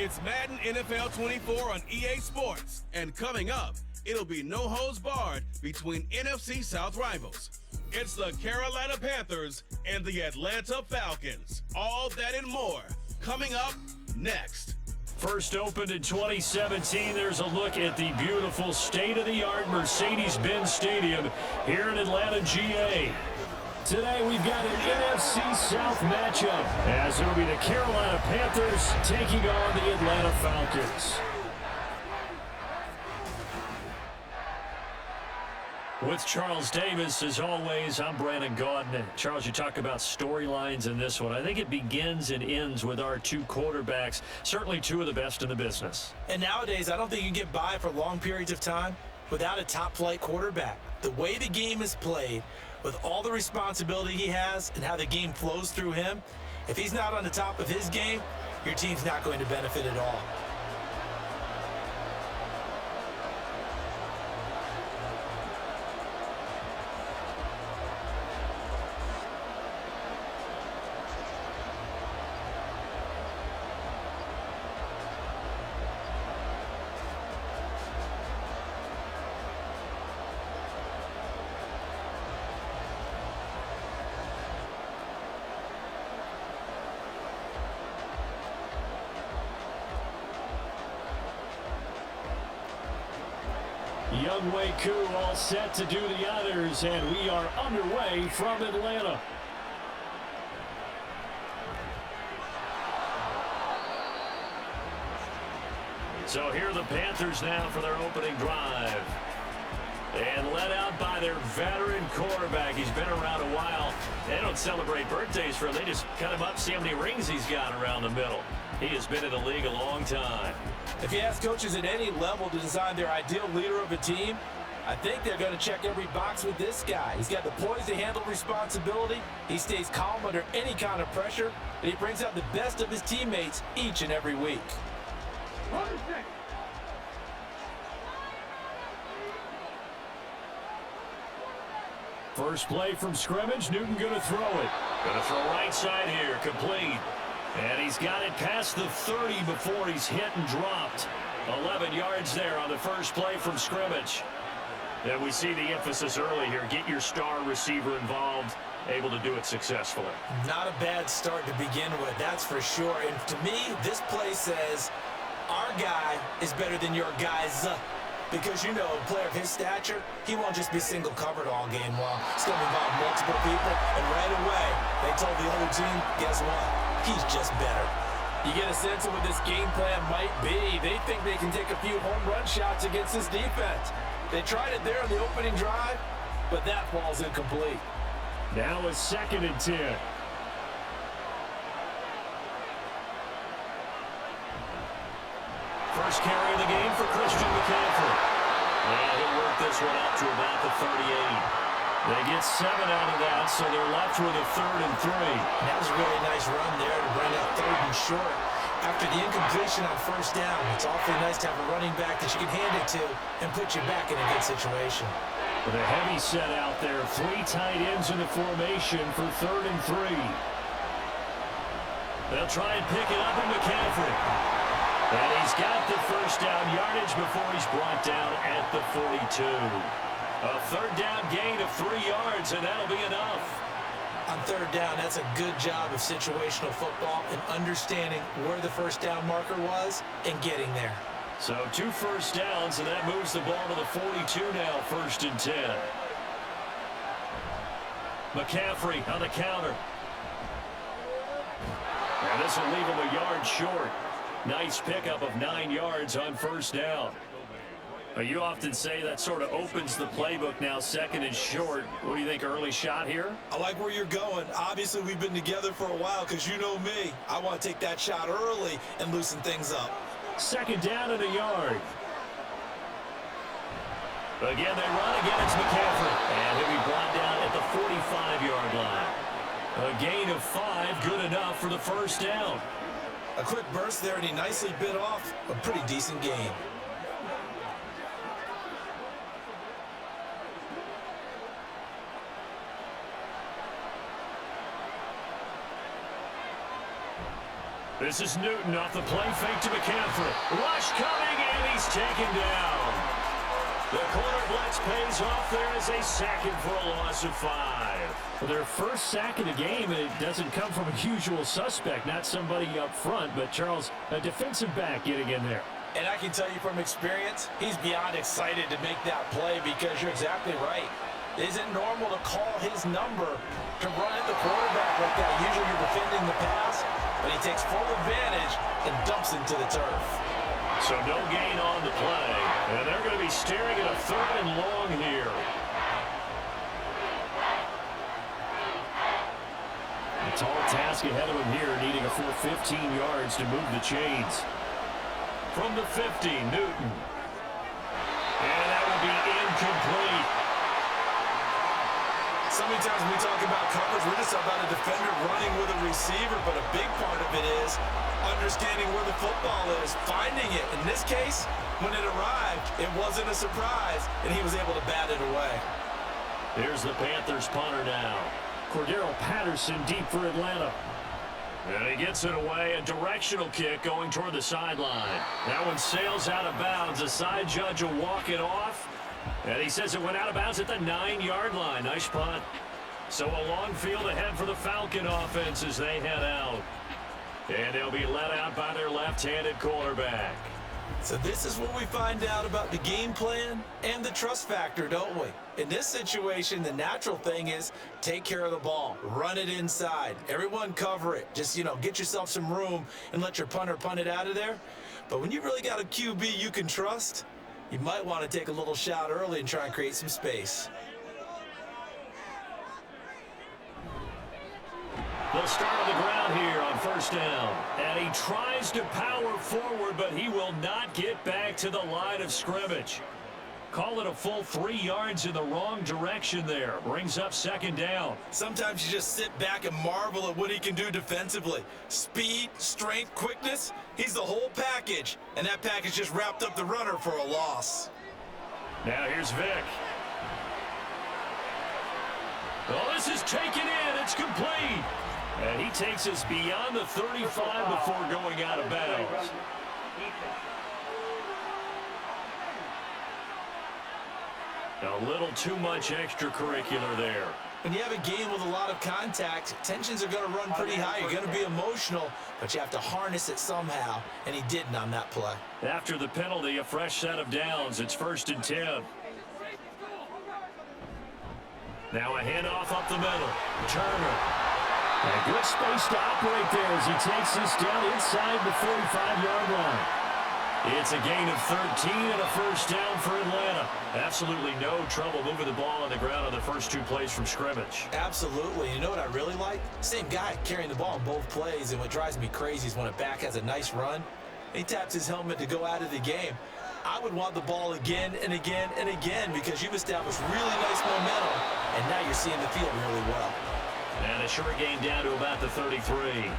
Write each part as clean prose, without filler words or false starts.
It's Madden NFL 24 on EA Sports. And coming up, it'll be no holds barred between NFC South rivals. It's the Carolina Panthers and the Atlanta Falcons. All that and more coming up next. First opened in 2017, there's a look at the beautiful state-of-the-art Mercedes-Benz Stadium here in Atlanta, GA. Today we've got an NFC South matchup as it'll be the Carolina Panthers taking on the Atlanta Falcons. With Charles Davis, as always, I'm Brandon Gaudin. Charles, you talk about storylines in this one. I think it begins and ends with our two quarterbacks, certainly two of the best in the business. And nowadays, I don't think you can get by for long periods of time without a top-flight quarterback. The way the game is played, with all the responsibility he has and how the game flows through him, if he's not on the top of his game, your team's not going to benefit at all. Young Wei Koo all set to do the honors, and we are underway from Atlanta. So here are the Panthers now for their opening drive. And led out by their veteran quarterback. He's been around a while. They don't celebrate birthdays for him. They just cut him up, see how many rings he's got around the middle. He has been in the league a long time. If you ask coaches at any level to design their ideal leader of a team, I think they're going to check every box with this guy. He's got the poise to handle responsibility. He stays calm under any kind of pressure, and he brings out the best of his teammates each and every week. First play from scrimmage, Newton going to throw it. Going to throw right side here, complete. And he's got it past the 30 before he's hit and dropped. 11 yards there on the first play from scrimmage. And we see the emphasis early here. Get your star receiver involved, able to do it successfully. Not a bad start to begin with, that's for sure. And to me, this play says, our guy is better than your guys. Because, you know, a player of his stature, he won't just be single covered all game long. He's going to involve multiple people, and right away, they told the other team, guess what? He's just better. You get a sense of what this game plan might be. They think they can take a few home run shots against this defense. They tried it there on the opening drive, but that ball's incomplete. Now a 2nd and 10. First carry of the game for Christian McCaffrey. And he'll work this one out to about the 38. They get 7 out of that, so they're left with a 3rd and 3. That was a really nice run there to bring up 3rd and short. After the incompletion on first down, it's awfully nice to have a running back that you can hand it to and put you back in a good situation. With a heavy set out there, 3 tight ends in the formation for 3rd and 3. They'll try and pick it up in McCaffrey. And he's got the first down yardage before he's brought down at the 42. A 3rd down gain of 3 yards, and that'll be enough. On 3rd down, that's a good job of situational football and understanding where the first down marker was and getting there. So 2 first downs, and that moves the ball to the 42 now, 1st and 10. McCaffrey on the counter. And this will leave him a yard short. Nice pickup of 9 yards on first down. You often say that sort of opens the playbook now, 2nd and short. What do you think, early shot here? I like where you're going. Obviously, we've been together for a while because you know me. I want to take that shot early and loosen things up. 2nd down and a yard. Again, they run against McCaffrey. And he'll be brought down at the 45-yard line. A gain of 5, good enough for the first down. A quick burst there, and he nicely bit off a pretty decent gain. This is Newton off the play fake to McCaffrey. Rush coming, and he's taken down. The corner blitz pays off there as they sack him for a loss of 5. Well, their first sack of the game, and it doesn't come from a usual suspect, not somebody up front, but Charles, a defensive back getting in there. And I can tell you from experience, he's beyond excited to make that play because you're exactly right. It isn't normal to call his number to run at the quarterback like that. Usually you're defending the pass, but he takes full advantage and dumps into the turf. So no gain on the play, and they're going to be staring at a 3rd and long here. A tall task ahead of him here, needing a full 15 yards to move the chains. From the 50, Newton. And that will be incomplete. So many times when we talk about coverage, we're just about a defender running with a receiver, but a big part of it is understanding where the football is, finding it. In this case, when it arrived, it wasn't a surprise, and he was able to bat it away. Here's the Panthers punter now. Cordero Patterson deep for Atlanta. And he gets it away, a directional kick going toward the sideline. That one sails out of bounds. The side judge will walk it off. And he says it went out of bounds at the 9-yard line. Nice punt. So a long field ahead for the Falcon offense as they head out. And they'll be let out by their left-handed quarterback. So this is what we find out about the game plan and the trust factor, don't we? In this situation, the natural thing is take care of the ball, run it inside, everyone cover it. Just, get yourself some room and let your punter punt it out of there. But when you really got a QB you can trust, you might want to take a little shot early and try and create some space. They'll start on the ground here on 1st down. And he tries to power forward, but he will not get back to the line of scrimmage. Call it a full 3 yards in the wrong direction there. Brings up 2nd down. Sometimes you just sit back and marvel at what he can do defensively. Speed, strength, quickness, he's the whole package. And that package just wrapped up the runner for a loss. Now here's Vick. Oh, this is taken in. It's complete. And he takes us beyond the 35 before going out of bounds. A little too much extracurricular there. When you have a game with a lot of contact, tensions are going to run pretty high. You're going to be emotional, but you have to harness it somehow, and he didn't on that play. After the penalty, a fresh set of downs. It's 1st and 10. Now a handoff up the middle. Turner. And a good space to operate there as he takes this down inside the 45-yard line. It's a gain of 13 and a 1st down for Atlanta. Absolutely no trouble moving the ball on the ground on the first 2 plays from scrimmage. Absolutely. You know what I really like? Same guy carrying the ball in both plays, and what drives me crazy is when a back has a nice run, he taps his helmet to go out of the game. I would want the ball again and again and again because you've established really nice momentum, and now you're seeing the field really well. And a short gain down to about the 33.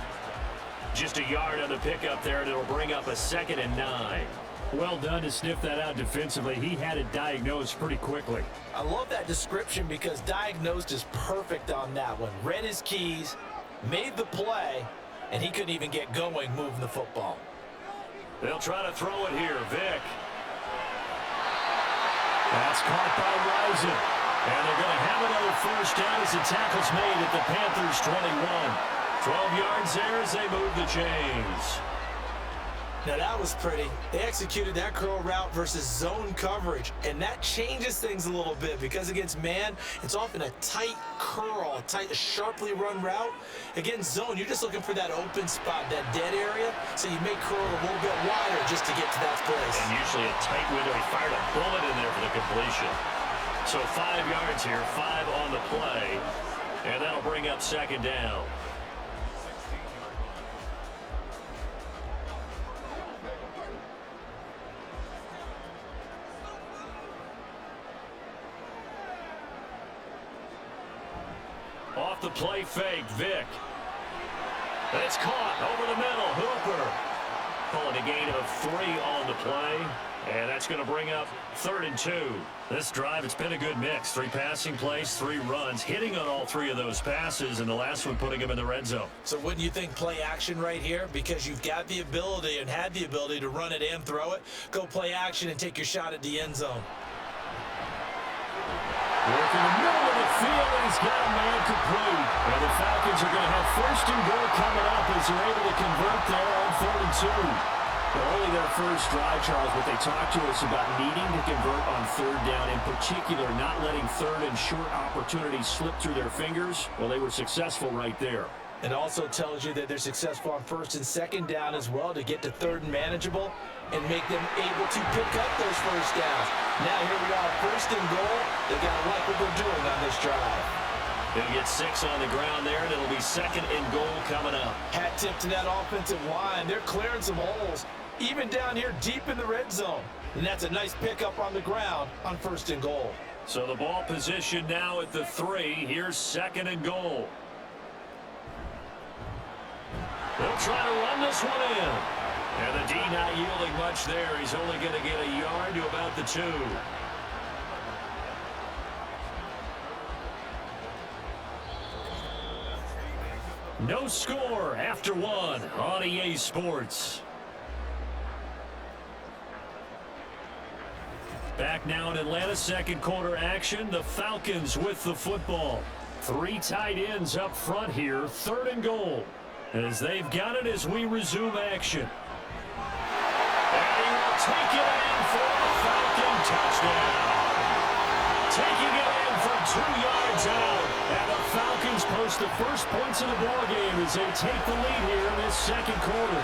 Just a yard on the pickup there, and it'll bring up a 2nd and 9. Well done to sniff that out defensively. He had it diagnosed pretty quickly. I love that description because diagnosed is perfect on that one. Read his keys, made the play, and he couldn't even get going moving the football. They'll try to throw it here. Vick. That's caught by Rising. And they're going to have another 1st down as the tackle's made at the Panthers' 21. 12 yards there as they move the chains. Now that was pretty. They executed that curl route versus zone coverage, and that changes things a little bit because against man, it's often a tight curl, a sharply run route. Against zone, you're just looking for that open spot, that dead area, so you may curl a little bit wider just to get to that place. And usually a tight window. He fired a bullet in there for the completion. So 5 yards here, 5 on the play, and that'll bring up 2nd down. Off the play fake, Vick. It's caught over the middle, Hooper. Calling a gain of 3 on the play. And that's going to bring up 3rd and 2. This drive, it's been a good mix. 3 passing plays, 3 runs, hitting on all 3 of those passes, and the last one putting him in the red zone. So wouldn't you think play action right here? Because you've got the ability and had the ability to run it and throw it. Go play action and take your shot at the end zone. Working the middle of the field, and he's got a man complete. And the Falcons are going to have 1st and goal coming up as they're able to convert there on 3rd and 2. Early their first drive, Charles, but they talked to us about needing to convert on 3rd down, in particular not letting 3rd and short opportunities slip through their fingers. Well, they were successful right there. It also tells you that they're successful on 1st and 2nd down as well to get to 3rd and manageable and make them able to pick up those 1st downs. Now here we are, 1st and goal. They got to like what they're doing on this drive. They'll get 6 on the ground there, and it'll be 2nd and goal coming up. Hat tip to that offensive line. They're clearing some holes, even down here deep in the red zone. And that's a nice pickup on the ground on 1st and goal. So the ball position now at the 3. Here's 2nd and goal. They'll try to run this one in. And the D not yielding much there. He's only going to get a yard to about the 2. No score after 1 on EA Sports. Back now in Atlanta, 2nd quarter action. The Falcons with the football. 3 tight ends up front here, 3rd and goal. As they've got it as we resume action. And he will take it in for a Falcon touchdown. Taking it in from 2 yards out. And the Falcons post the first points of the ballgame as they take the lead here in this 2nd quarter.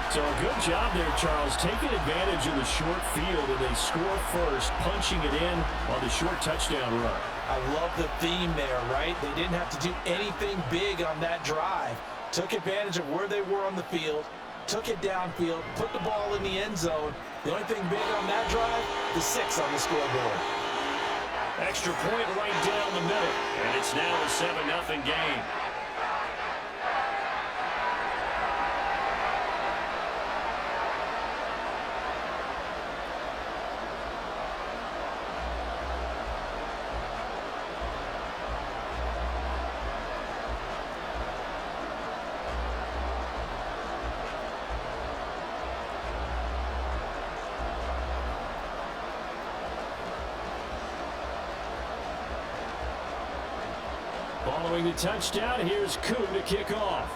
So a good job there, Charles, taking advantage of the short field, and they score first, punching it in on the short touchdown run. I love the theme there, right? They didn't have to do anything big on that drive. Took advantage of where they were on the field, took it downfield, put the ball in the end zone. The only thing big on that drive, the 6 on the scoreboard. Extra point right down the middle, and it's now a 7-0 game. Following the touchdown, here's Koo to kick off.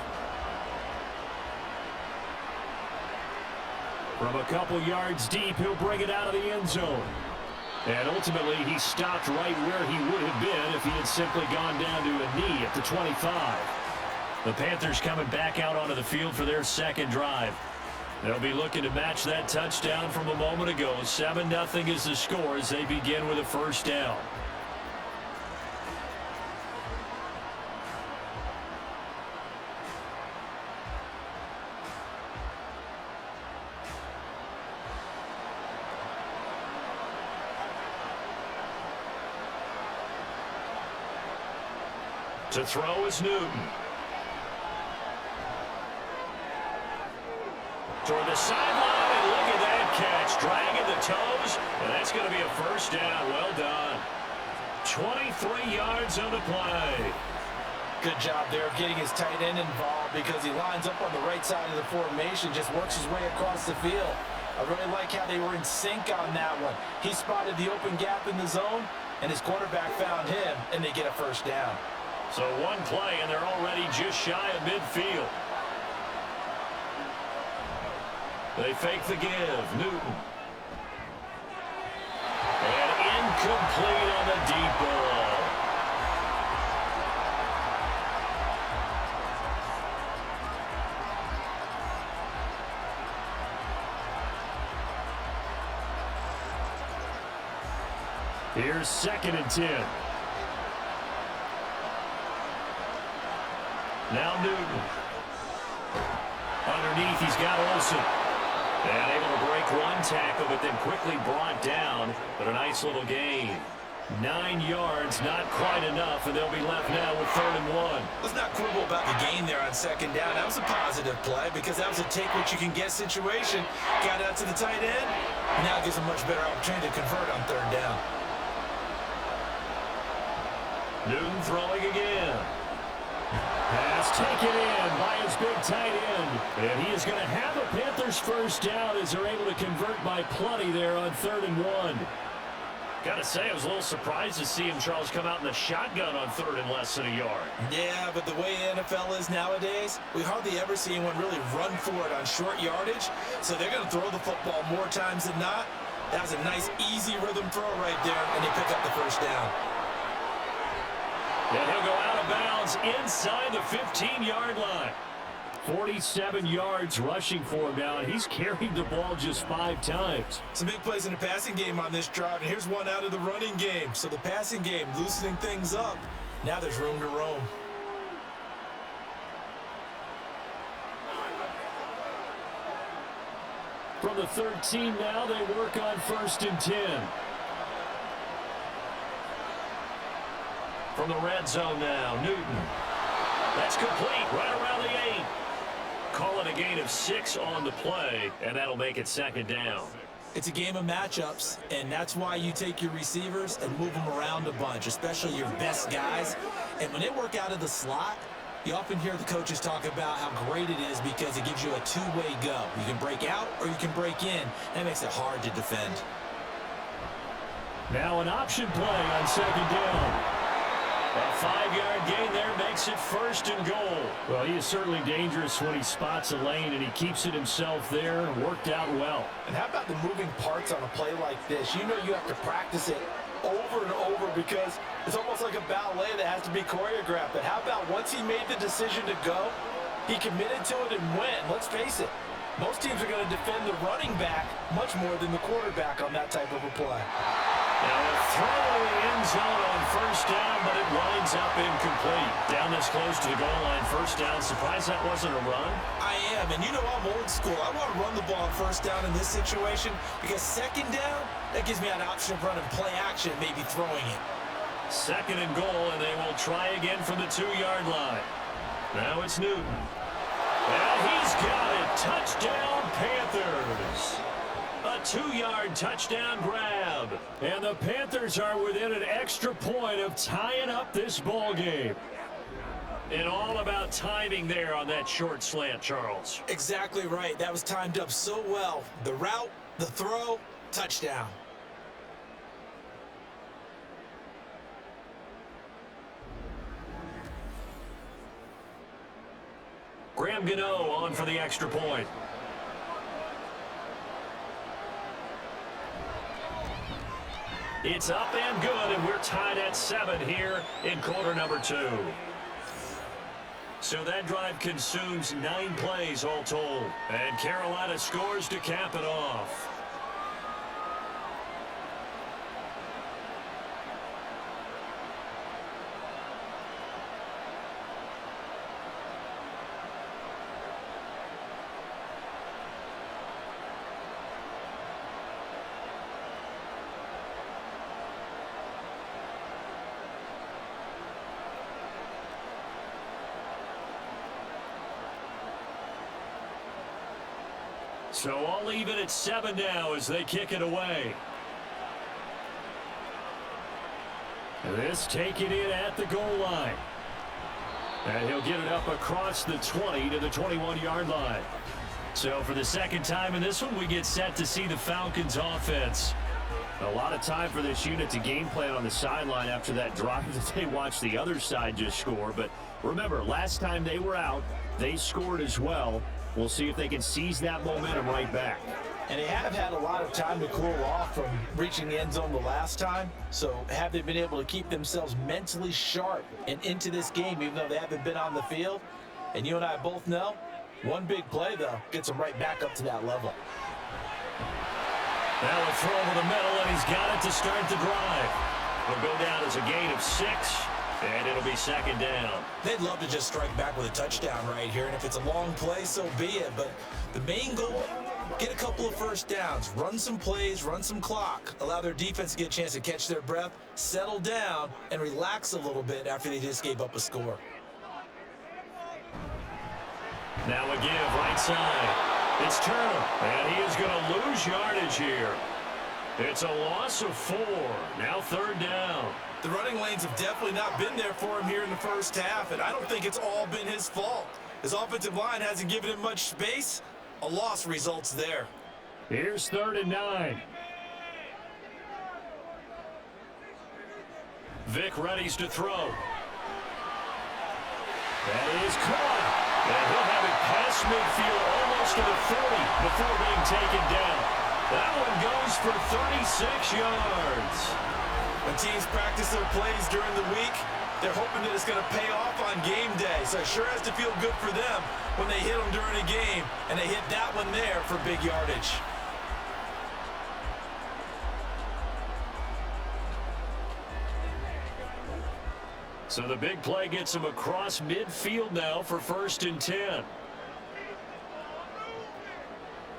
From a couple yards deep, he'll bring it out of the end zone. And ultimately, he stopped right where he would have been if he had simply gone down to a knee at the 25. The Panthers coming back out onto the field for their 2nd drive. They'll be looking to match that touchdown from a moment ago. 7-0 is the score as they begin with a 1st down. To throw is Newton. Toward the sideline, and look at that catch. Dragging the toes, and that's going to be a 1st down. Well done. 23 yards on the play. Good job there of getting his tight end involved because he lines up on the right side of the formation, just works his way across the field. I really like how they were in sync on that one. He spotted the open gap in the zone, and his quarterback found him, and they get a 1st down. So 1 play, and they're already just shy of midfield. They fake the give. Newton. And incomplete on the deep ball. Here's 2nd and 10. Now Newton. Underneath, he's got Olsen. And able to break 1 tackle, but then quickly brought down. But a nice little gain. 9 yards, not quite enough, and they'll be left now with 3rd and 1. Let's not quibble about the gain there on second down? That was a positive play because that was a take-what-you-can-get situation. Got out to the tight end. Now it gives a much better opportunity to convert on third down. Newton throwing again. Pass taken in by his big tight end. And he is going to have a Panthers first down as they're able to convert by plenty there on 3rd and 1. Gotta say, I was a little surprised to see him, Charles, come out in the shotgun on 3rd and less than a yard. Yeah, but the way the NFL is nowadays, we hardly ever see anyone really run for it on short yardage. So they're going to throw the football more times than not. That was a nice, easy rhythm throw right there, and they pick up the first down. And he'll go out of bounds inside the 15-yard line. 47 yards rushing for him now, and he's carried the ball just 5 times. Some big plays in the passing game on this drive, and here's one out of the running game. So the passing game loosening things up. Now there's room to roam. From the 13 now, they work on 1st and 10. From the red zone now, Newton. That's complete right around the 8. Call it a gain of 6 on the play, and that'll make it 2nd down. It's a game of matchups, and that's why you take your receivers and move them around a bunch, especially your best guys. And when they work out of the slot, you often hear the coaches talk about how great it is because it gives you a two-way go. You can break out or you can break in. That makes it hard to defend. Now an option play on 2nd down. A 5-yard gain there makes it 1st and goal. Well, he is certainly dangerous when he spots a lane, and he keeps it himself there. Worked out well. And how about the moving parts on a play like this? You know you have to practice it over and over because it's almost like a ballet that has to be choreographed. But how about once he made the decision to go, he committed to it and went. Let's face it, most teams are going to defend the running back much more than the quarterback on that type of a play. Now a throw in the end zone on 1st down, but it winds up incomplete. Down this close to the goal line, 1st down. Surprised that wasn't a run? I am, and you know I'm old school. I want to run the ball on 1st down in this situation because 2nd down, that gives me an option of running play action, maybe throwing it. 2nd and goal, and they will try again from the 2-yard line. Now it's Newton. And he's got it. Touchdown, Panthers. A 2-yard touchdown grab. And the Panthers are within an extra point of tying up this ball game. And all about timing there on that short slant, Charles. Exactly right. That was timed up so well. The route, the throw, touchdown. Graham Gano on for the extra point. It's up and good, and we're tied at 7 here in quarter number 2. So that drive consumes 9 plays all told, and Carolina scores to cap it off. So all even at 7 now as they kick it away. This taken in at the goal line. And he'll get it up across the 20 to the 21-yard line. So for the 2nd time in this one, we get set to see the Falcons offense. A lot of time for this unit to game plan on the sideline after that drive that they watched the other side just score. But remember, last time they were out, they scored as well. We'll see if they can seize that momentum right back. And they have had a lot of time to cool off from reaching the end zone the last time. So have they been able to keep themselves mentally sharp and into this game even though they haven't been on the field? And you and I both know, one big play, though, gets them right back up to that level. Now a throw over the middle, and he's got it to start the drive. It'll go down as a gain of 6. And it'll be 2nd down. They'd love to just strike back with a touchdown right here, and if it's a long play, so be it. But the main goal, get a couple of 1st downs, run some plays, run some clock, allow their defense to get a chance to catch their breath, settle down, and relax a little bit after they just gave up a score. Now a give right side. It's Turner, and he is going to lose yardage here. It's a loss of 4. Now 3rd down. The running lanes have definitely not been there for him here in the first half, and I don't think it's all been his fault. His offensive line hasn't given him much space. A loss results there. Here's 3rd and 9. Vick readies to throw. That is caught. And he'll have it past midfield almost to the 40 before being taken down. That one goes for 36 yards. When teams practice their plays during the week, they're hoping that it's going to pay off on game day. So it sure has to feel good for them when they hit them during a game, and they hit that one there for big yardage. So the big play gets him across midfield now for 1st and 10.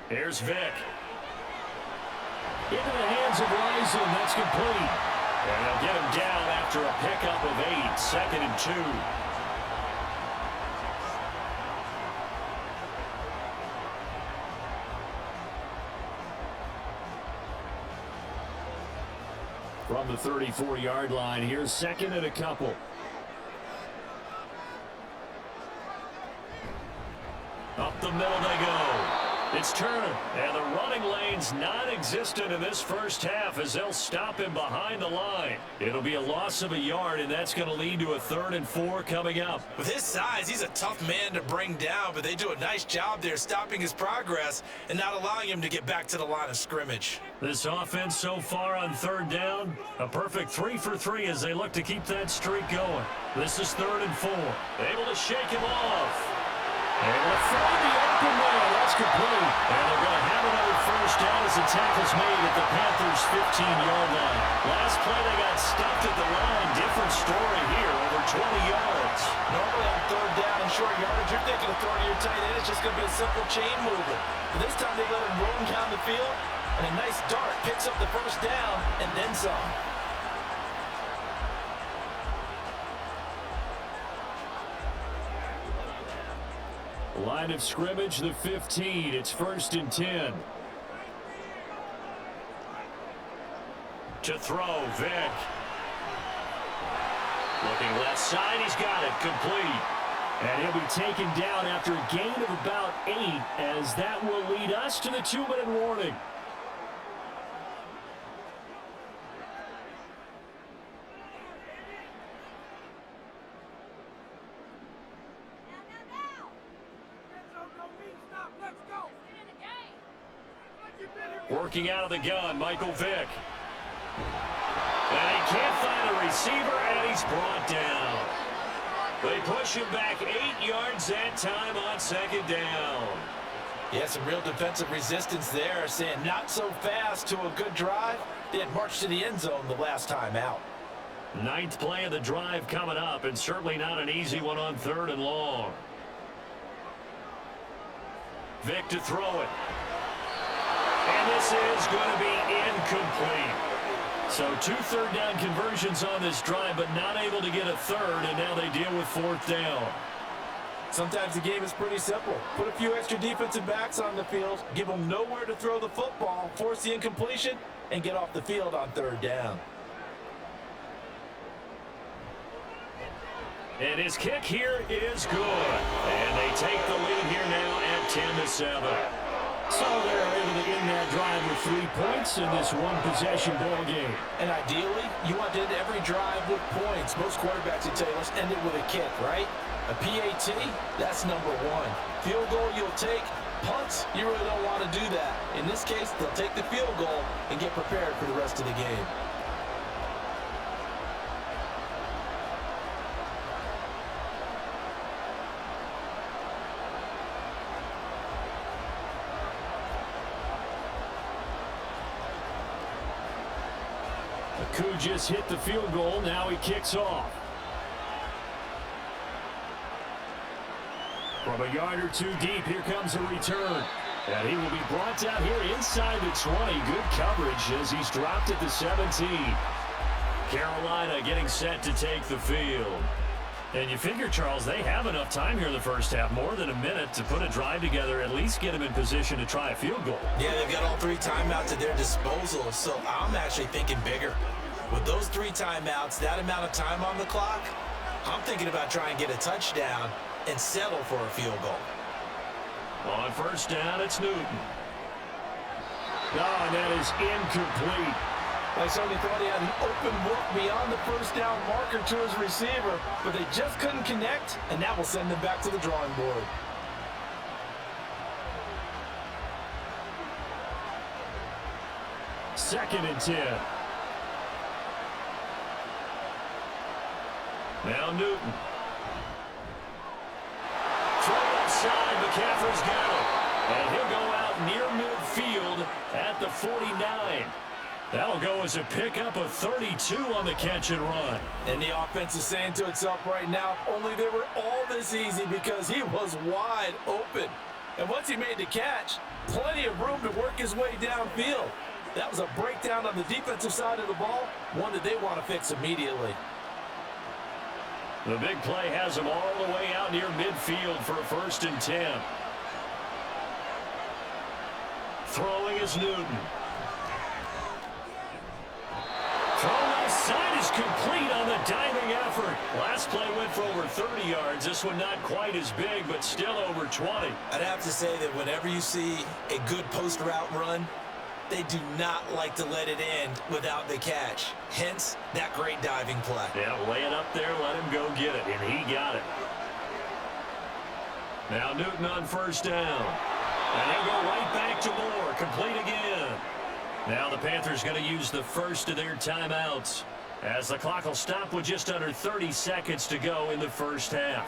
Here's Vick. Into the hands of Rison. That's complete. And they'll get him down after a pickup of 8. 2nd and 2. From the 34-yard line, here's 2nd and a couple. Up the middle they go. It's Turner, and the running lane's non-existent in this first half as they'll stop him behind the line. It'll be a loss of a yard, and that's going to lead to a 3rd and 4 coming up. With his size, he's a tough man to bring down, but they do a nice job there stopping his progress and not allowing him to get back to the line of scrimmage. This offense so far on 3rd down, a perfect 3 for 3 as they look to keep that streak going. This is 3rd and 4. Able to shake him off. Able to find the open man. That's complete. And they're going to have another 1st down as the tackle's made at the Panthers' 15-yard line. Last play they got stuffed at the line. Different story here, over 20 yards. Normally on 3rd down and short yardage, you're thinking of throwing to your tight end. It's just going to be a simple chain movement. But this time they let him roam down the field, and a nice dart picks up the 1st down and then some. Line of scrimmage, the 15. It's 1st and 10. To throw, Vick. Looking left side, he's got it, complete. And he'll be taken down after a gain of about 8, as that will lead us to the 2-minute warning. Working out of the gun, Michael Vick. And he can't find a receiver, and he's brought down. They push him back 8 yards that time on 2nd down. Yeah, some real defensive resistance there, saying not so fast to a good drive. They had marched to the end zone the last time out. 9th play of the drive coming up, and certainly not an easy one on 3rd and long. Vick to throw it. And this is going to be incomplete. So 2 3rd down conversions on this drive, but not able to get a 3rd, and now they deal with 4th down. Sometimes the game is pretty simple. Put a few extra defensive backs on the field, give them nowhere to throw the football, force the incompletion, and get off the field on 3rd down. And his kick here is good. And they take the lead here now at 10-7. So they're able to end that drive with 3 points in this one-possession ball game. And ideally, you want to end every drive with points. Most quarterbacks would tell you, let's end it with a kick, right? A PAT, that's number 1. Field goal you'll take. Punts, you really don't want to do that. In this case, they'll take the field goal and get prepared for the rest of the game. Koo just hit the field goal. Now he kicks off. From a yard or 2 deep, here comes a return. And he will be brought down here inside the 20. Good coverage as he's dropped at the 17. Carolina getting set to take the field. And you figure, Charles, they have enough time here in the first half, more than a minute, to put a drive together, at least get them in position to try a field goal. Yeah, they've got all 3 timeouts at their disposal, so I'm actually thinking bigger. With those 3 timeouts, that amount of time on the clock, I'm thinking about trying to get a touchdown and settle for a field goal. On first down, it's Newton. Oh, and that is incomplete. I certainly thought he had an open look beyond the first down marker to his receiver, but they just couldn't connect, and that will send them back to the drawing board. Second and 10. Now Newton. Throw outside, McCaffrey's got it. And he'll go out near midfield at the 49. That'll go as a pickup of 32 on the catch and run. And the offense is saying to itself right now, only they were all this easy because he was wide open. And once he made the catch, plenty of room to work his way downfield. That was a breakdown on the defensive side of the ball, one that they want to fix immediately. The big play has him all the way out near midfield for a first and 10. Throwing is Newton. Throw outside is complete on the diving effort. Last play went for over 30 yards. This one not quite as big, but still over 20. I'd have to say that whenever you see a good post route run, they do not like to let it end without the catch. Hence, that great diving play. Yeah, lay it up there, let him go get it, and he got it. Now Newton on first down. And he'll go right back to Moore, complete again. Now the Panthers going to use the first of their timeouts, as the clock will stop with just under 30 seconds to go in the first half.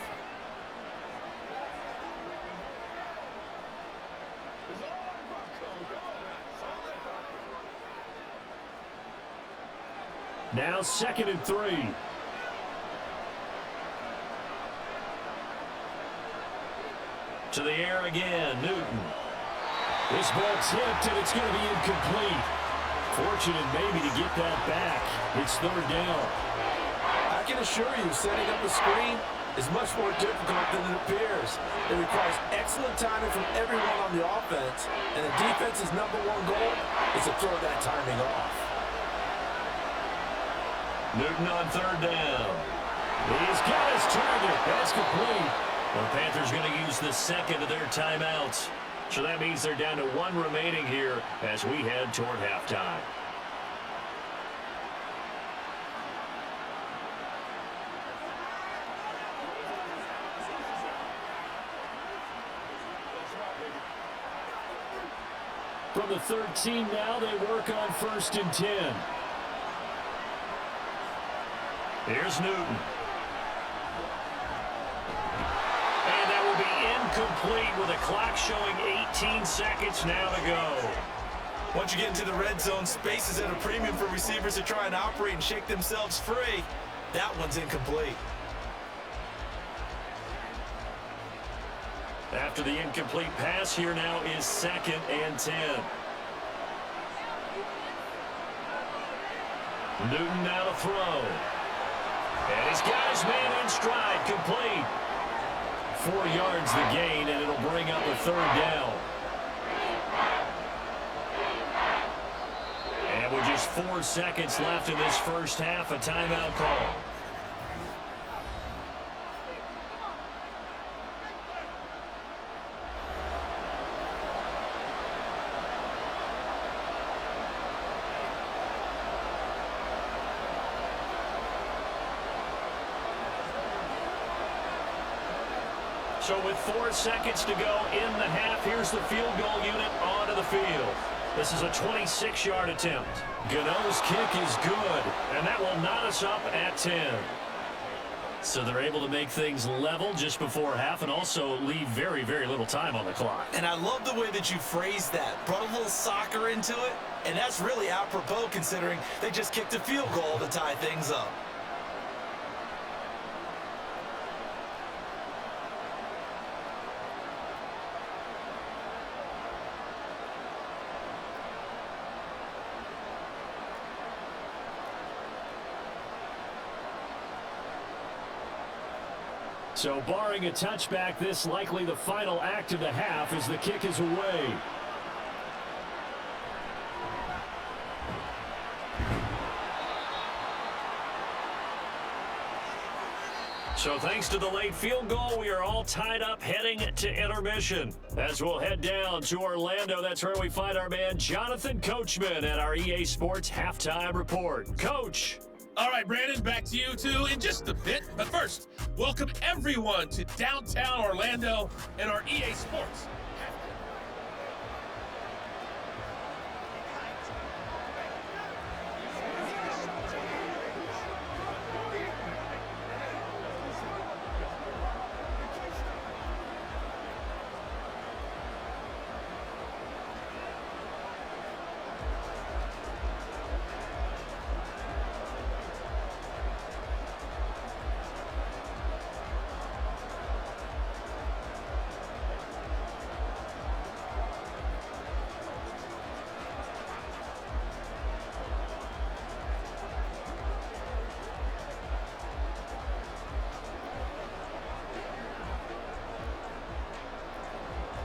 Now second and 3. To the air again, Newton. This ball tipped, and it's going to be incomplete. Fortunate maybe to get that back. It's third down. I can assure you, setting up a screen is much more difficult than it appears. It requires excellent timing from everyone on the offense, and the defense's #1 goal is to throw that timing off. Newton on third down. He's got his target. That's complete. The Panthers going to use the second of their timeouts. So that means they're down to 1 remaining here as we head toward halftime. From the 13 now, they work on first and 10. Here's Newton. And that will be incomplete with a clock showing 18 seconds now to go. Once you get into the red zone, space is at a premium for receivers to try and operate and shake themselves free. That one's incomplete. After the incomplete pass, here now is second and 10. Newton now to throw. And he's got his man in stride, complete. 4 yards the gain, and it'll bring up a third down. And with just 4 seconds left in this first half, a timeout call. So with 4 seconds to go in the half, here's the field goal unit onto the field. This is a 26-yard attempt. Gano's kick is good, and that will knot us up at 10. So they're able to make things level just before half and also leave very, very little time on the clock. And I love the way that you phrased that. Brought a little soccer into it, and that's really apropos considering they just kicked a field goal to tie things up. So barring a touchback, this likely the final act of the half as the kick is away. So thanks to the late field goal, we are all tied up heading to intermission. As we'll head down to Orlando, that's where we find our man Jonathan Coachman at our EA Sports Halftime Report. Coach. All right, Brandon, back to you two in just a bit. But first, welcome everyone to downtown Orlando and our EA Sports.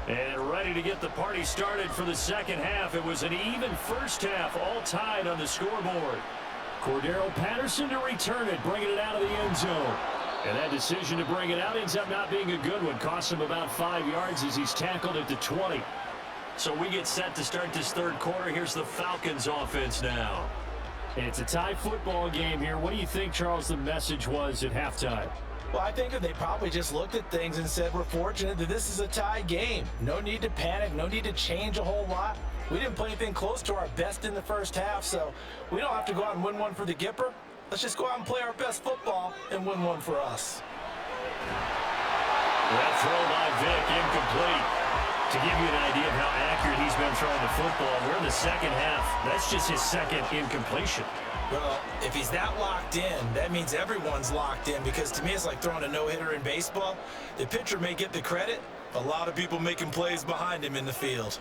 And ready to get the party started for the second half. It was an even first half, all tied on the scoreboard. Cordero Patterson to return it, bringing it out of the end zone. And that decision to bring it out ends up not being a good one. Cost him about 5 yards as he's tackled at the 20. So we get set to start this third quarter. Here's the Falcons offense now. It's a tie football game here. What do you think, Charles, the message was at halftime? Well, I think that they probably just looked at things and said, we're fortunate that this is a tie game. No need to panic, no need to change a whole lot. We didn't play anything close to our best in the first half, so we don't have to go out and win one for the Gipper. Let's just go out and play our best football and win one for us. That throw by Vic, incomplete. To give you an idea of how accurate he's been throwing the football, we're in the second half. That's just his second incompletion. Well, if he's that locked in, that means everyone's locked in, because to me it's like throwing a no-hitter in baseball. The pitcher may get the credit, a lot of people making plays behind him in the field.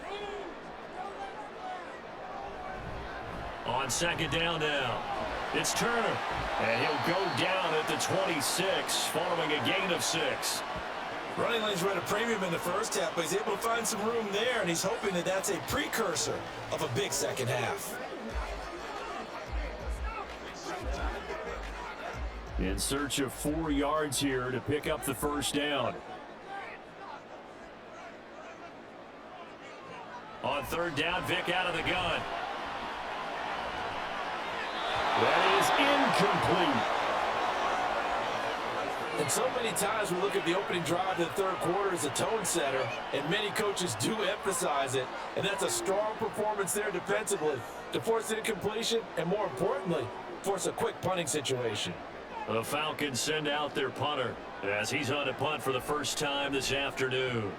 On second down now, it's Turner, and he'll go down at the 26 following a gain of 6. Running lanes were at a premium in the first half, but he's able to find some room there, and he's hoping that that's a precursor of a big second half. In search of 4 yards here to pick up the first down. On third down, Vic out of the gun. That is incomplete. And so many times we look at the opening drive of the third quarter as a tone setter, and many coaches do emphasize it, and that's a strong performance there defensively to force an incompletion and, more importantly, force a quick punting situation. The Falcons send out their punter as he's on a punt for the first time this afternoon.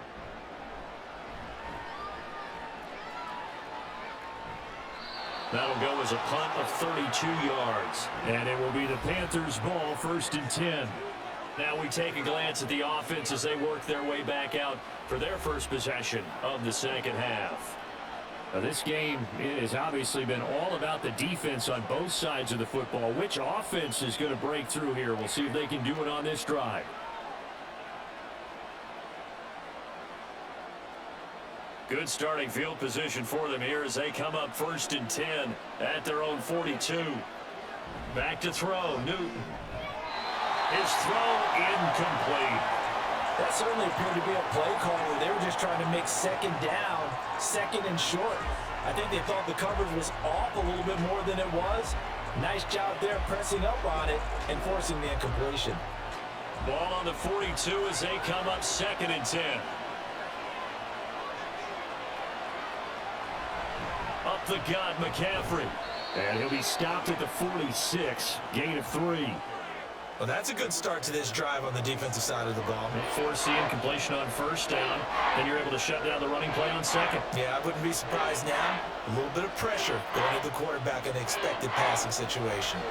That'll go as a punt of 32 yards. And it will be the Panthers' ball, 1st and 10. Now we take a glance at the offense as they work their way back out for their first possession of the second half. Now this game has obviously been all about the defense on both sides of the football. Which offense is going to break through here? We'll see if they can do it on this drive. Good starting field position for them here as they come up 1st and 10 at their own 42. Back to throw, Newton. His throw incomplete. That certainly appeared to be a play call where they were just trying to make second down, second and short. I think they thought the coverage was off a little bit more than it was. Nice job there pressing up on it and forcing the incompletion. Ball on the 42 as they come up 2nd and 10. Up the gut, McCaffrey. And he'll be stopped at the 46, gain of 3. Well, that's a good start to this drive on the defensive side of the ball. Force the incompletion on 1st down. Then you're able to shut down the running play on 2nd. Yeah, I wouldn't be surprised now. A little bit of pressure going at the quarterback in an expected passing situation.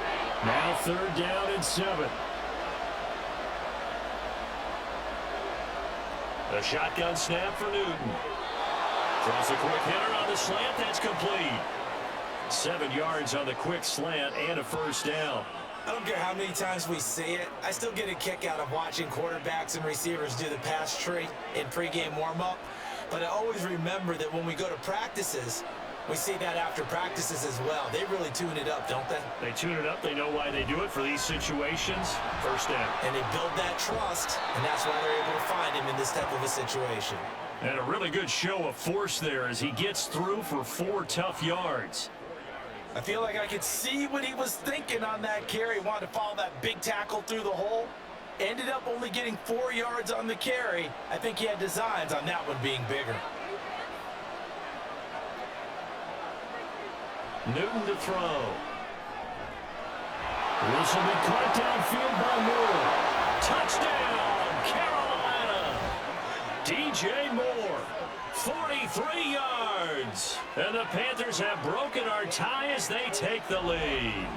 Now 3rd down and 7. A shotgun snap for Newton. Throws a quick hitter on the slant. That's complete. 7 yards on the quick slant and a 1st down. I don't care how many times we see it. I still get a kick out of watching quarterbacks and receivers do the pass tree in pregame warm-up. But I always remember that when we go to practices, we see that after practices as well. They really tune it up, don't they? They tune it up. They know why they do it for these situations. First down. And they build that trust, and that's why they're able to find him in this type of a situation. And a really good show of force there as he gets through for 4 tough yards. I feel like I could see what he was thinking on that carry. Wanted to follow that big tackle through the hole. Ended up only getting 4 yards on the carry. I think he had designs on that one being bigger. Newton to throw. This will be caught downfield by Moore. Touchdown, Carolina. DJ Moore, 43 yards. And the Panthers have broken our tie as they take the lead.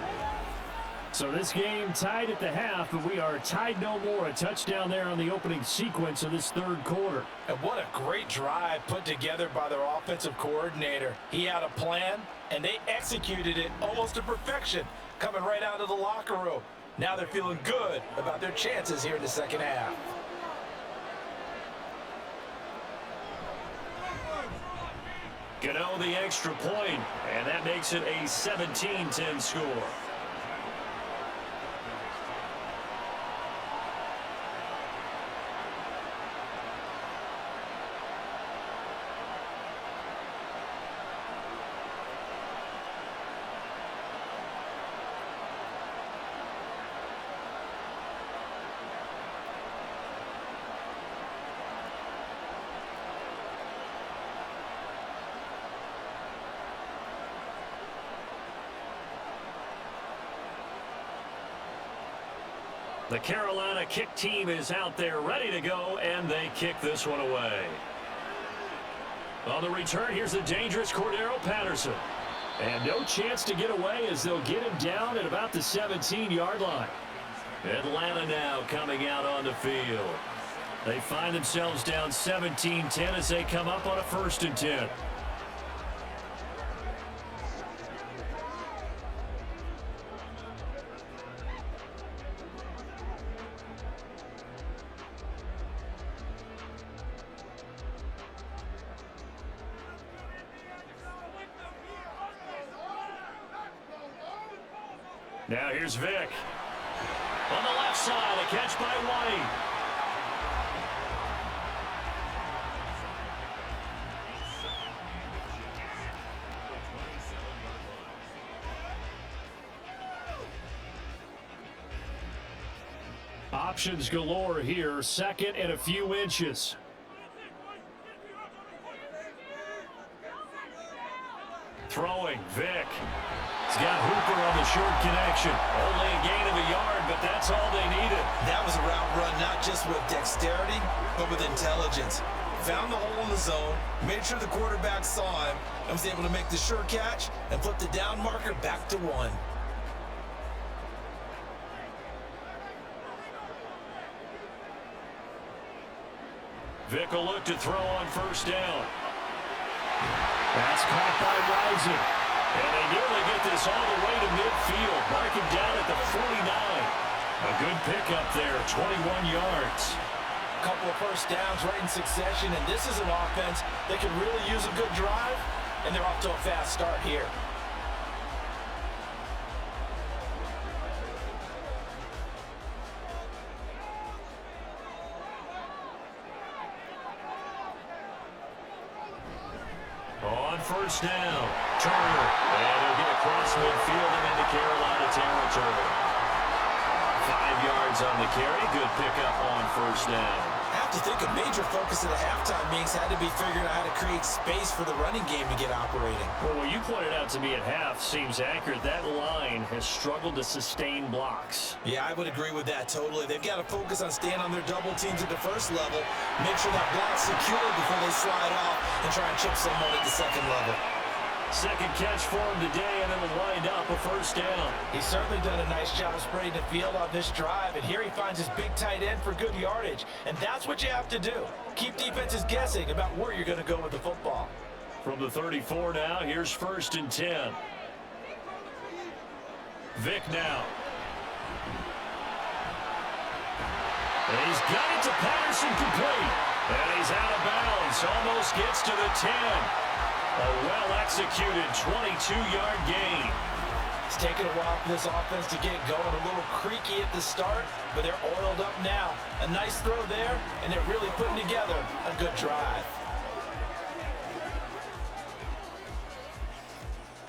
So this game tied at the half, but we are tied no more. A touchdown there on the opening sequence of this third quarter. And what a great drive put together by their offensive coordinator. He had a plan, and they executed it almost to perfection, coming right out of the locker room. Now they're feeling good about their chances here in the second half. Gano the extra point, and that makes it a 17-10 score. The Carolina kick team is out there ready to go, and they kick this one away. On the return, here's the dangerous Cordero Patterson. And no chance to get away as they'll get him down at about the 17-yard line. Atlanta now coming out on the field. They find themselves down 17-10 as they come up on a 1st and 10. Now here's Vick. On the left side, a catch by White. Options galore here, 2nd and a few inches. Throwing, Vick. He's got Hooper on the short connection. Only a gain of a yard, but that's all they needed. That was a route run not just with dexterity, but with intelligence. Found the hole in the zone, made sure the quarterback saw him, and was able to make the sure catch and flip the down marker back to 1. Vick will look to throw on 1st down. That's caught by Rising. And they nearly get this all the way to midfield. Mark him down at the 49. A good pickup there, 21 yards. A couple of 1st downs right in succession, and this is an offense that could really use a good drive, and they're off to a fast start here. On 1st down, Turner, and he'll get across midfield and into Carolina territory. 5 yards on the carry, good pickup on 1st down. I have to think a major focus of the halftime meetings had to be figuring out how to create space for the running game to get operating. Well, what you pointed out to me at half seems accurate. That line has struggled to sustain blocks. Yeah, I would agree with that totally. They've got to focus on staying on their double teams at the 1st level, make sure that block's secure before they slide off and try and chip someone at the 2nd level. 2nd catch for him today, and it'll wind up a 1st down. He's certainly done a nice job of spreading the field on this drive, and here he finds his big tight end for good yardage. And that's what you have to do. Keep defenses guessing about where you're going to go with the football. From the 34 now, here's 1st and 10. Vick now. He's got it to Patterson, complete. And he's out of bounds. Almost gets to the 10. A well-executed 22-yard gain. It's taken a while for this offense to get going. A little creaky at the start, but they're oiled up now. A nice throw there, and they're really putting together a good drive.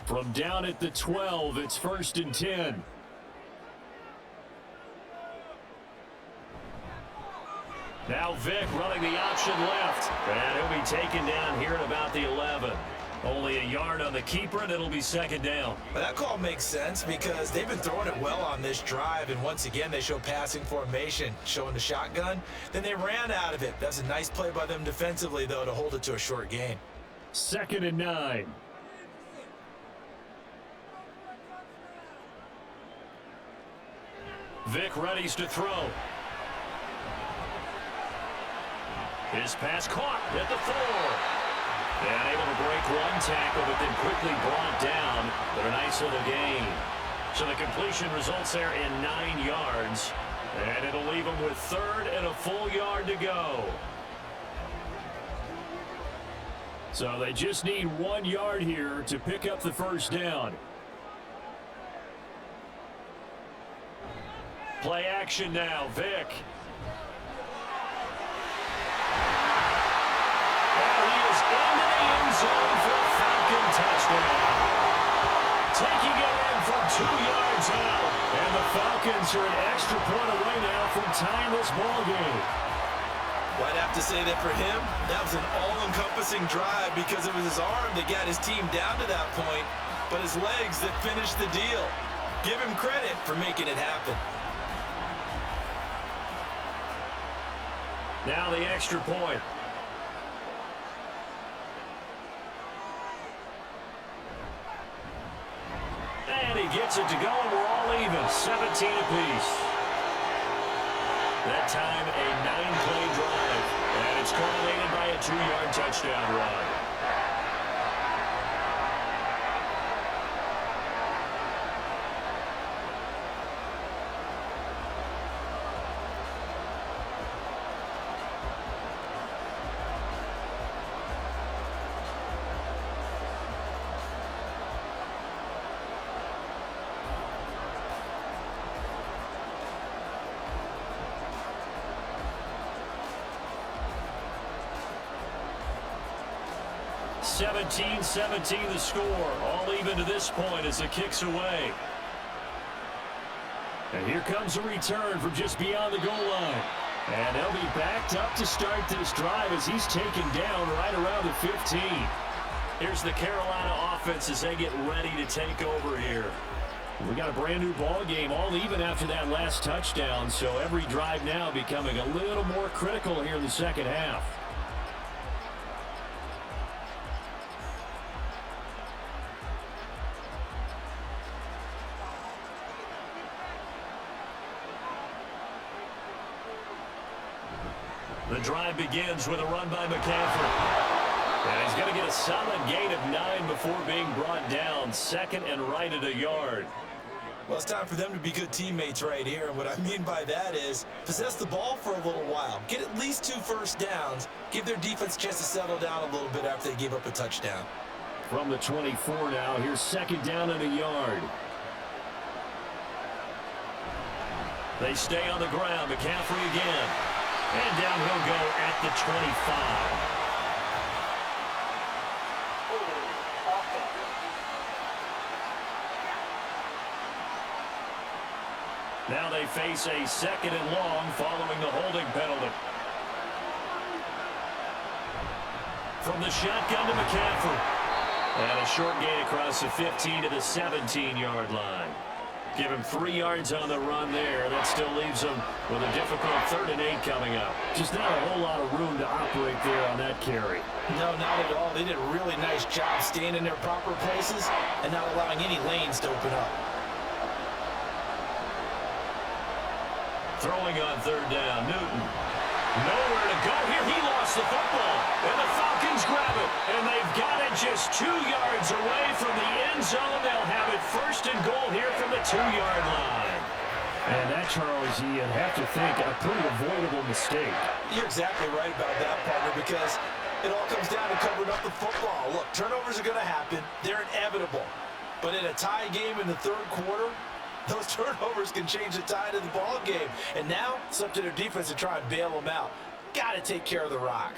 From down at the 12, it's 1st and 10. Now Vick running the option left. And he'll be taken down here at about the 11. Only a yard on the keeper, and it'll be 2nd down. Well, that call makes sense because they've been throwing it well on this drive, and once again they show passing formation, showing the shotgun. Then they ran out of it. That's a nice play by them defensively, though, to hold it to a short gain. 2nd and 9. Vick readies to throw. His pass caught at the 4. And able to break one tackle, but then quickly brought down. But a nice little gain. So the completion results there in 9 yards. And it'll leave him with 3rd and a full yard to go. So they just need 1 yard here to pick up the 1st down. Play action now, Vick. Zone for a Falcon touchdown. Taking it in from 2 yards out. And the Falcons are an extra point away now from tying this ball game. Well, I'd have to say that for him, that was an all-encompassing drive because it was his arm that got his team down to that point, but his legs that finished the deal. Give him credit for making it happen. Now the extra point. And he gets it to go, and we're all even. 17 apiece. That time, a 9-play drive. And it's culminated by a 2-yard touchdown run. (17-17) the score. All even to this point as the kick's away. And here comes a return from just beyond the goal line. And they'll be backed up to start this drive as he's taken down right around the 15. Here's the Carolina offense as they get ready to take over here. We got a brand new ball game, all even after that last touchdown. So every drive now becoming a little more critical here in the second half. The drive begins with a run by McCaffrey. And he's going to get a solid gain of 9 before being brought down. 2nd and right at a yard. Well, it's time for them to be good teammates right here. And what I mean by that is possess the ball for a little while. Get at least 2 first downs. Give their defense a chance to settle down a little bit after they give up a touchdown. From the 24 now, here's 2nd down and a yard. They stay on the ground. McCaffrey again. And down he'll go at the 25. Now they face a 2nd and long following the holding penalty. From the shotgun to McCaffrey. And a short gain across the 15 to the 17-yard line. Give him 3 yards on the run there. That still leaves him with a difficult 3rd and 8 coming up. Just not a whole lot of room to operate there on that carry. No, not at all. They did a really nice job staying in their proper places and not allowing any lanes to open up. Throwing on 3rd down, Newton. Nowhere to go here. He lost the football. And the Falcons grab it. And they've got it just 2 yards away from the end zone. They'll have it 1st and goal here from the 2-yard line. And that, Charles, you'd have to think a pretty avoidable mistake. You're exactly right about that, partner, because it all comes down to covering up the football. Look, turnovers are going to happen. They're inevitable. But in a tie game in the third quarter, those turnovers can change the tide of the ball game. And now it's up to their defense to try and bail them out. Got to take care of the rock.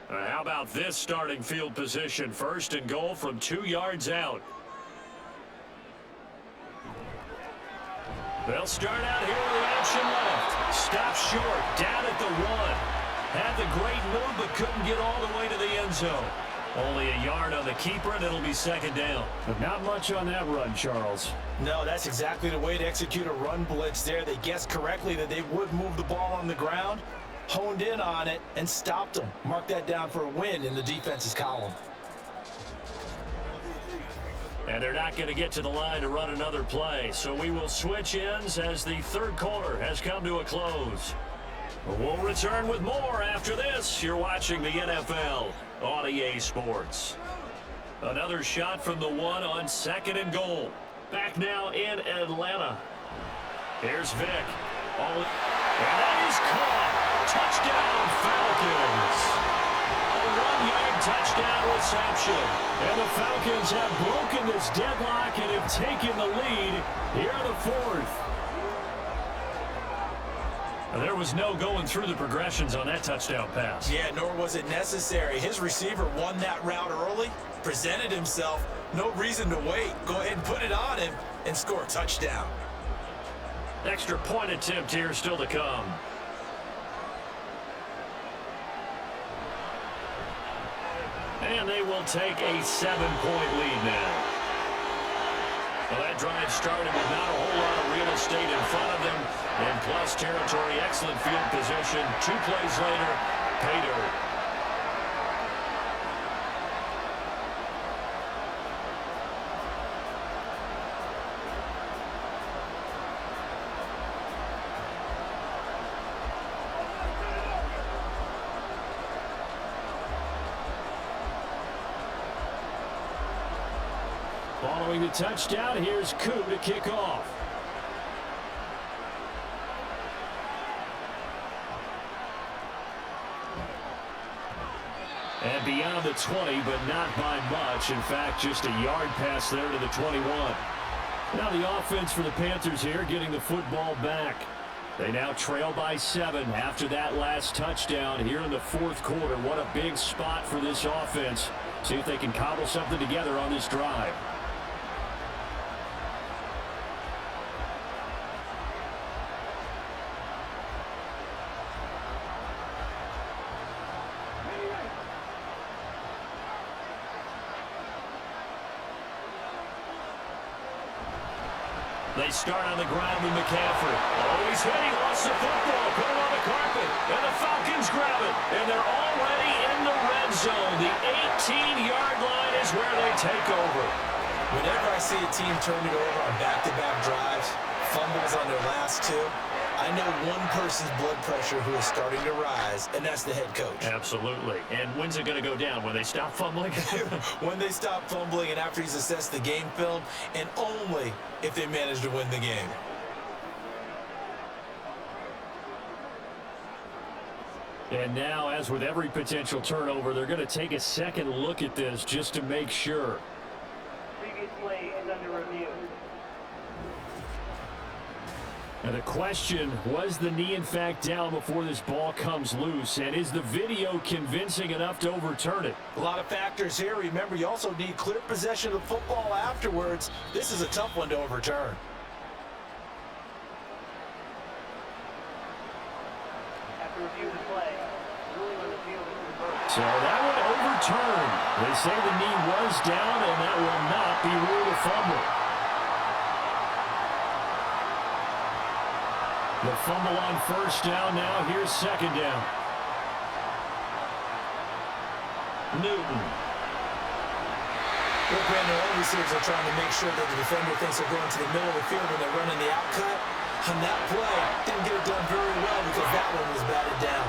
How about this starting field position? First and goal from 2 yards out. They'll start out here with the option left. Stop short, down at the 1. Had the great move, but couldn't get all the way to the end zone. Only a yard on the keeper, and it'll be second down. But not much on that run, Charles. No, that's exactly the way to execute a run blitz there. They guessed correctly that they would move the ball on the ground, honed in on it, and stopped them. Mark that down for a win in the defense's column. And they're not going to get to the line to run another play. So we will switch ends as the third quarter has come to a close. We'll return with more after this. You're watching the NFL on EA Sports. Another shot from the 1 on second and goal. Back now in Atlanta. Here's Vic. And that is caught. Touchdown, Falcons. A 1-yard touchdown reception. And the Falcons have broken this deadlock and have taken the lead here in the fourth. There was no going through the progressions on that touchdown pass. Yeah, nor was it necessary. His receiver won that route early, presented himself, no reason to wait. Go ahead and put it on him and score a touchdown. Extra point attempt here still to come. And they will take a 7-point lead now. Well, that drive started with not a whole lot of real estate in front of them. In plus territory, excellent field position. 2 plays later, pay dirt. Following the touchdown, here's Koo to kick off. And beyond the 20, but not by much. In fact, just a yard pass there to the 21. Now the offense for the Panthers here getting the football back. They now trail by 7 after that last touchdown here in the fourth quarter. What a big spot for this offense. See if they can cobble something together on this drive. They start on the ground with McCaffrey. Oh, he's hit. He lost the football. Put it on the carpet. And the Falcons grab it. And they're already in the red zone. The 18-yard line is where they take over. Whenever I see a team turn it over on back-to-back drives, fumbles on their last 2, I know one person's blood pressure who is starting to rise, and that's the head coach. Absolutely. And when's it going to go down? When they stop fumbling? When they stop fumbling and after he's assessed the game film, and only if they manage to win the game. And now, as with every potential turnover, they're going to take a second look at this just to make sure. Previous play is under review. And the question, was the knee in fact down before this ball comes loose? And is the video convincing enough to overturn it? A lot of factors here. Remember, you also need clear possession of the football afterwards. This is a tough one to overturn. After review the play, ruling on the field is reversed. So that one overturned. They say the knee was down, and that will not be ruled a fumble. The fumble on first down. Now here's second down. Newton. Well, Brandon, all receivers are trying to make sure that the defender thinks they're going to the middle of the field when they're running the out cut. On that play, didn't get it done very well because that one was batted down.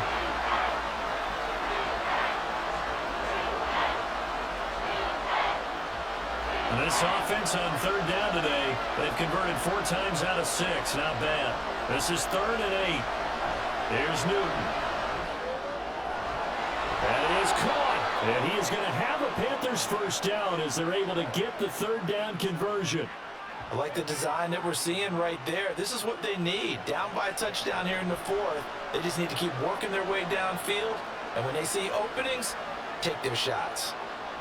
This offense on third down today, they've converted 4 times out of 6. Not bad. This is 3rd and 8. Here's Newton. And it is caught. And he is going to have a Panthers first down as they're able to get the 3rd down conversion. I like the design that we're seeing right there. This is what they need. Down by a touchdown here in the 4th. They just need to keep working their way downfield. And when they see openings, take their shots.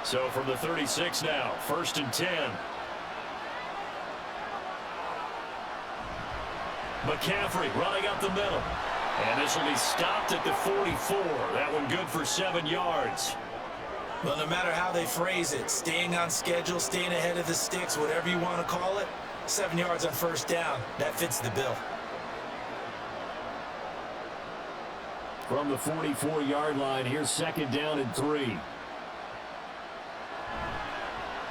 So from the 36 now, 1st and 10. McCaffrey running up the middle. And this will be stopped at the 44. That one good for 7 yards. Well, no matter how they phrase it, staying on schedule, staying ahead of the sticks, whatever you want to call it, 7 yards on first down, that fits the bill. From the 44-yard line, here's 2nd down and 3.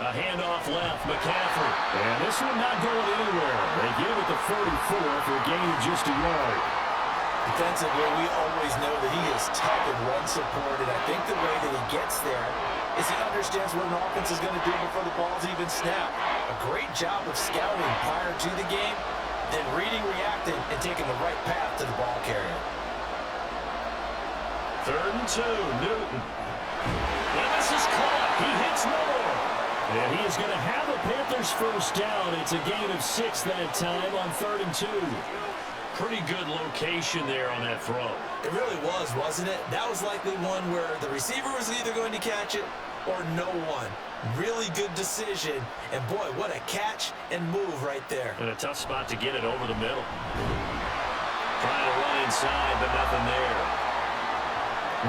A handoff left, McCaffrey. And this one not going anywhere. They give it the 44 for a gain of just a yard. Defensively, we always know that he is tough and run supported. I think the way that he gets there is he understands what an offense is going to do before the ball's even snapped. A great job of scouting prior to the game, then reading, reacting, and taking the right path to the ball carrier. 3rd and 2, Newton. And this is caught. He hits more. And he is going to have a Panthers first down. It's a gain of 6 that time on 3rd and 2. Pretty good location there on that throw. It really was, wasn't it? That was likely one where the receiver was either going to catch it or no one. Really good decision. And boy, what a catch and move right there. And a tough spot to get it over the middle. Trying to run inside, but nothing there.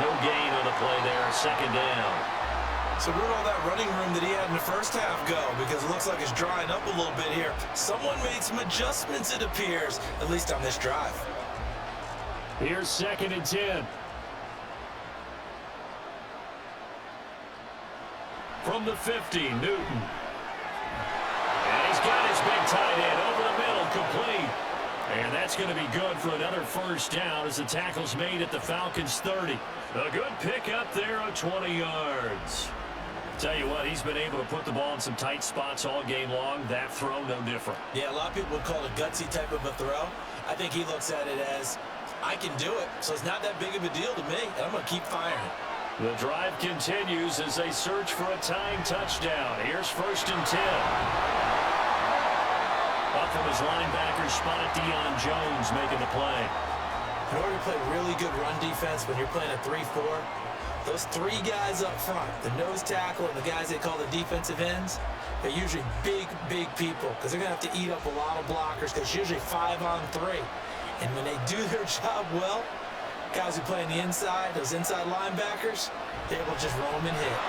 No gain on the play there. 2nd down. So where'd all that running room that he had in the first half go? Because it looks like it's drying up a little bit here. Someone made some adjustments, it appears, at least on this drive. Here's 2nd and 10. From the 50, Newton. And he's got his big tight end over the middle, complete. And that's going to be good for another first down as the tackle's made at the Falcons' 30. A good pickup there of 20 yards. Tell you what, he's been able to put the ball in some tight spots all game long. That throw, no different. Yeah, a lot of people would call it a gutsy type of a throw. I think he looks at it as, I can do it, so it's not that big of a deal to me, and I'm going to keep firing. The drive continues as they search for a tying touchdown. Here's 1st and 10. Up from his linebacker spot, Deion Jones making the play. In order to play really good run defense when you're playing a 3-4, those 3 guys up front, the nose tackle and the guys they call the defensive ends, they're usually big, big people because they're going to have to eat up a lot of blockers because it's usually 5 on 3. And when they do their job well, guys who play on the inside, those inside linebackers, they're able to just roam and hit.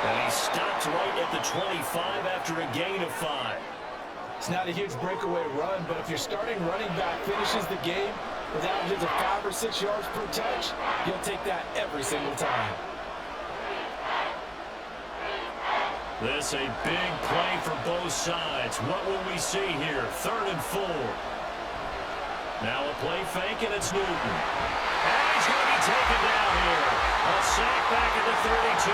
And he stopped right at the 25 after a gain of 5. It's not a huge breakaway run, but if your starting running back finishes the game with averages of 5 or 6 yards per touch, you'll take that every single time. This a big play for both sides. What will we see here? 3rd and 4. Now a play fake, and it's Newton. And he's going to be taken down here. A sack back at the 32.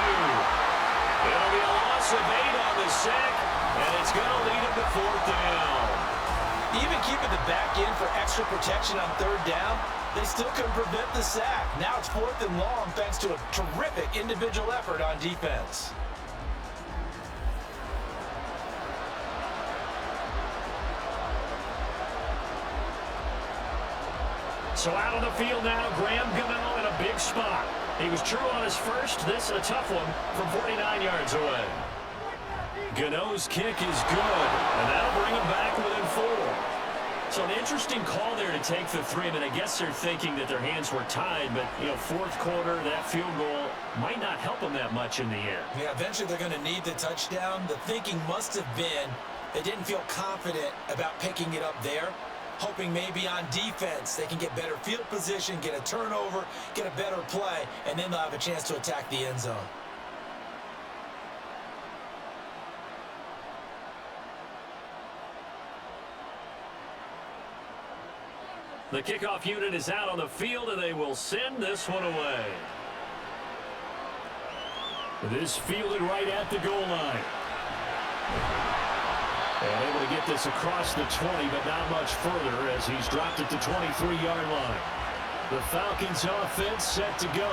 It'll be a loss of 8 on the sack, and it's going to lead him to 4th down. Even keeping the back in for extra protection on 3rd down, they still couldn't prevent the sack. Now it's 4th and long thanks to a terrific individual effort on defense. So out on the field now, Graham Gano in a big spot. He was true on his first. This a tough one from 49 yards away. Gano's kick is good, and that'll bring him back within 4. So an interesting call there to take the 3. I mean, I guess they're thinking that their hands were tied, but, you know, 4th quarter, that field goal might not help them that much in the end. Yeah, eventually they're going to need the touchdown. The thinking must have been they didn't feel confident about picking it up there, hoping maybe on defense they can get better field position, get a turnover, get a better play, and then they'll have a chance to attack the end zone. The kickoff unit is out on the field, and they will send this one away. This fielded right at the goal line. And able to get this across the 20, but not much further as he's dropped it to 23-yard line. The Falcons offense set to go.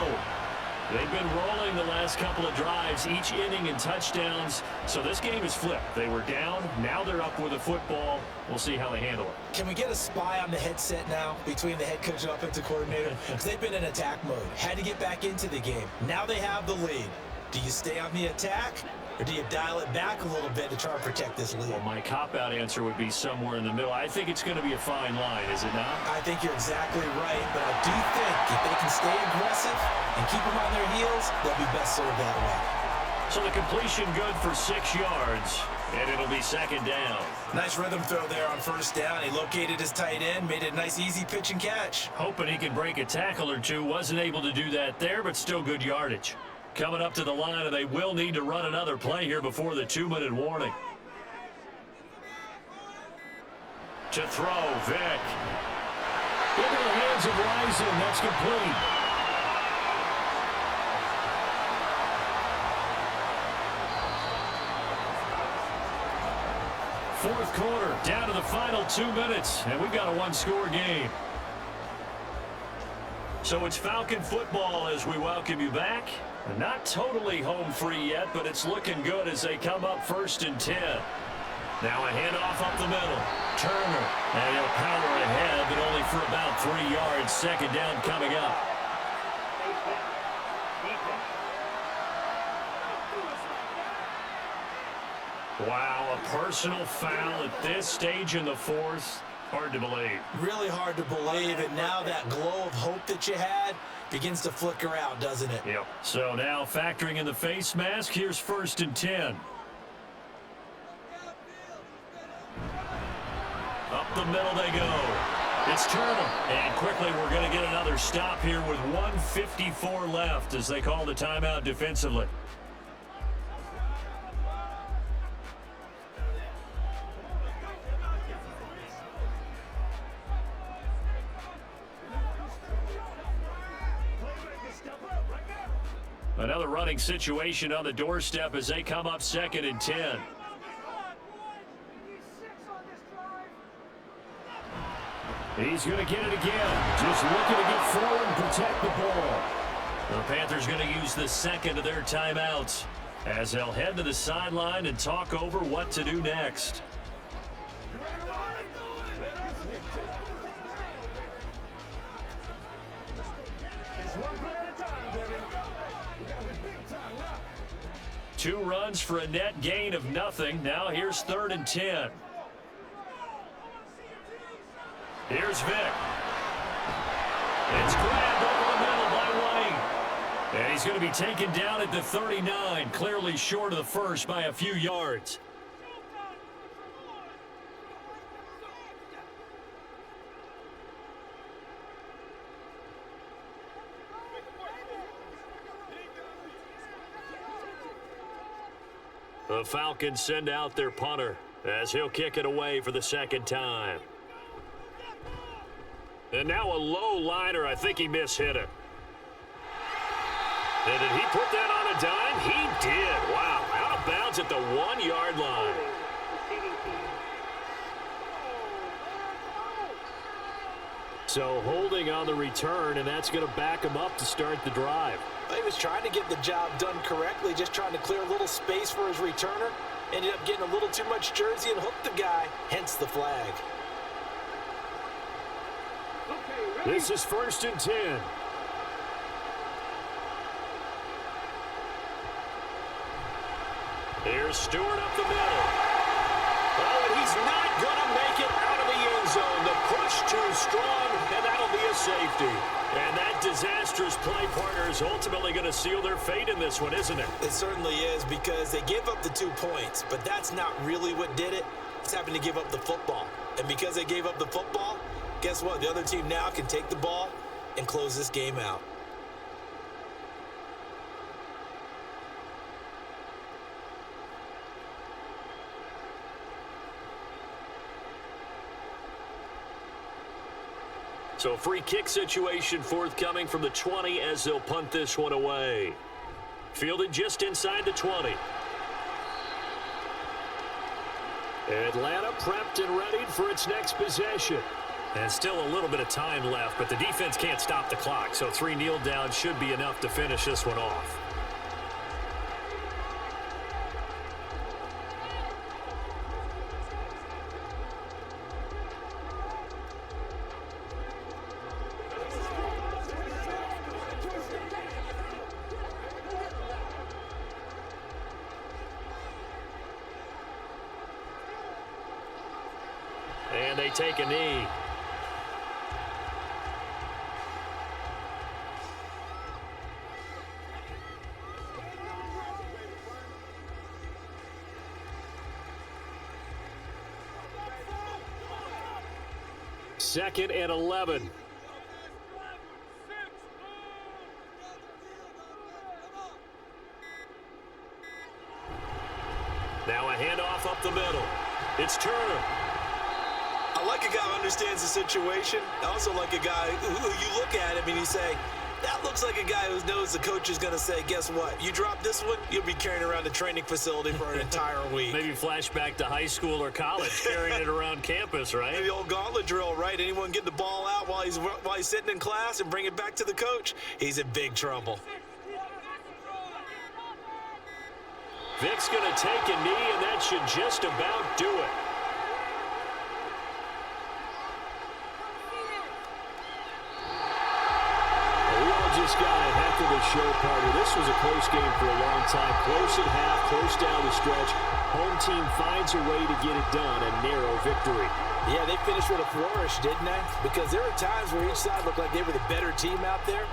They've been rolling the last couple of drives, each inning in touchdowns. So this game is flipped. They were down. Now they're up with a football. We'll see how they handle it. Can we get a spy on the headset now between the head coach and offensive coordinator? Because they've been in attack mode. Had to get back into the game. Now they have the lead. Do you stay on the attack, or do you dial it back a little bit to try and protect this lead? Well, my cop-out answer would be somewhere in the middle. I think it's going to be a fine line, is it not? I think you're exactly right, but I do think if they can stay aggressive and keep them on their heels, they'll be best served that way. So the completion good for 6 yards, and it'll be second down. Nice rhythm throw there on first down. He located his tight end, made it a nice easy pitch and catch. Hoping he can break a tackle or two. Wasn't able to do that there, but still good yardage. Coming up to the line, and they will need to run another play here before the 2-minute warning. To throw, Vick. Into the hands of Rising. That's complete. Fourth quarter, down to the final 2 minutes, and we've got a one-score game. So it's Falcon football as we welcome you back. Not totally home free yet, but it's looking good as they come up 1st and 10. Now a handoff up the middle. Turner, and he'll power ahead, but only for about 3 yards. Second down coming up. Wow, a personal foul at this stage in the fourth. Hard to believe. Really hard to believe, and now that glow of hope that you had begins to flicker out, doesn't it? Yep. So now factoring in the face mask, here's 1st and 10. Up the middle they go. It's Turner. And quickly we're going to get another stop here with 1:54 left as they call the timeout defensively. Another running situation on the doorstep as they come up 2nd and 10. He's going to get it again. Just looking to get forward and protect the ball. The Panthers going to use the second of their timeouts as they'll head to the sideline and talk over what to do next. Two runs for a net gain of nothing. Now here's 3rd and 10. Here's Vick. It's grabbed over the middle by White. And he's going to be taken down at the 39, clearly short of the first by a few yards. The Falcons send out their punter as he'll kick it away for the second time. And now a low liner. I think he mishit it. And did he put that on a dime? He did. Wow. Out of bounds at the 1-yard line. So holding on the return, and that's going to back him up to start the drive. He was trying to get the job done correctly, just trying to clear a little space for his returner. Ended up getting a little too much jersey and hooked the guy, hence the flag. This is 1st and 10. Here's Stewart up the middle. Oh, and he's not going to make it out of the end zone. The push too strong, and that'll be a safety. And that disastrous play partner is ultimately going to seal their fate in this one, isn't it? It certainly is, because they gave up the 2 points, but that's not really what did it. It's happened to give up the football. And because they gave up the football, guess what? The other team now can take the ball and close this game out. So a free kick situation forthcoming from the 20 as they'll punt this one away. Fielded just inside the 20. Atlanta prepped and readied for its next possession. And still a little bit of time left, but the defense can't stop the clock, so 3 kneel downs should be enough to finish this one off. And they take a knee. Second and 11. Now a handoff up the middle. It's Turner. I like a guy who understands the situation. I also like a guy who you look at him and you say, that looks like a guy who knows the coach is going to say, guess what? You drop this one, you'll be carrying around the training facility for an entire week. Maybe flashback to high school or college, carrying it around campus, right? Maybe the old gauntlet drill, right? Anyone get the ball out while he's sitting in class and bring it back to the coach? He's in big trouble. Vic's going to take a knee, and that should just about do it. Just got a heck of a show, partner. This was a close game for a long time. Close at half, close down the stretch. Home team finds a way to get it done. A narrow victory. Yeah, they finished with a flourish, didn't they? Because there were times where each side looked like they were the better team out there.